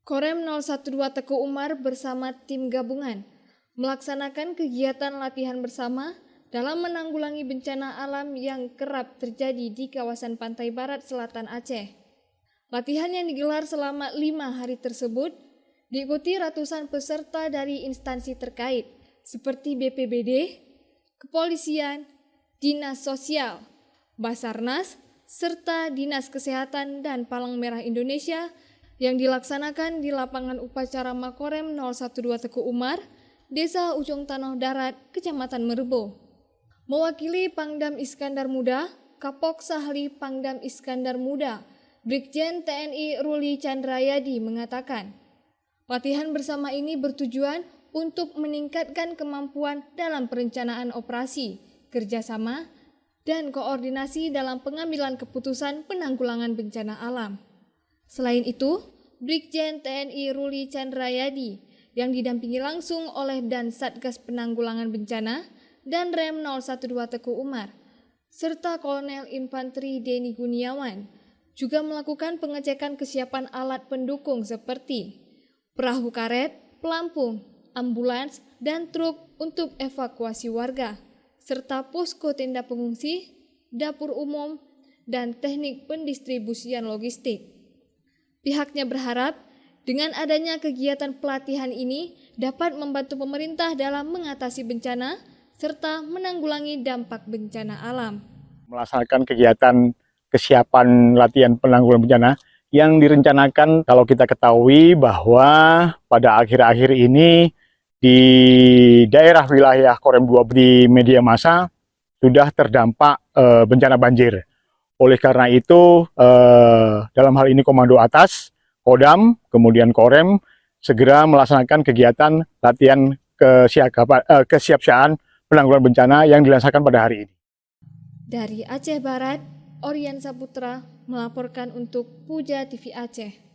Korem 012 Teku Umar bersama tim gabungan melaksanakan kegiatan latihan bersama dalam menanggulangi bencana alam yang kerap terjadi di kawasan pantai barat selatan Aceh. Latihan yang digelar selama 5 hari tersebut diikuti ratusan peserta dari instansi terkait seperti BPBD, Kepolisian, Dinas Sosial, Basarnas, serta Dinas Kesehatan dan Palang Merah Indonesia yang dilaksanakan di lapangan upacara Makorem 012 Teku Umar, Desa Ujung Tanah Darat, Kecamatan Merbau. Mewakili Pangdam Iskandar Muda, Kapok Sahli Pangdam Iskandar Muda, Brigjen TNI Ruli Chandrayadi mengatakan, latihan bersama ini bertujuan untuk meningkatkan kemampuan dalam perencanaan operasi, kerjasama, dan koordinasi dalam pengambilan keputusan penanggulangan bencana alam. Selain itu, Brigjen TNI Ruli Chandrayadi yang didampingi langsung oleh Dan Satgas Penanggulangan Bencana dan Rem 012 Teku Umar, serta Kolonel Infanteri Denny Guniawan, juga melakukan pengecekan kesiapan alat pendukung seperti perahu karet, pelampung, ambulans, dan truk untuk evakuasi warga, serta posko tenda pengungsi, dapur umum, dan teknik pendistribusian logistik. Pihaknya berharap dengan adanya kegiatan pelatihan ini dapat membantu pemerintah dalam mengatasi bencana serta menanggulangi dampak bencana alam. Melaksanakan kegiatan kesiapan latihan penanggulangan bencana yang direncanakan, kalau kita ketahui bahwa pada akhir-akhir ini di daerah wilayah Korem 2 di media massa sudah terdampak bencana banjir. Oleh karena itu, dalam hal ini Komando Atas, Kodam, kemudian Korem, segera melaksanakan kegiatan latihan kesiapsiagaan penanggulangan bencana yang dilaksanakan pada hari ini. Dari Aceh Barat, Orian Saputra melaporkan untuk Puja TV Aceh.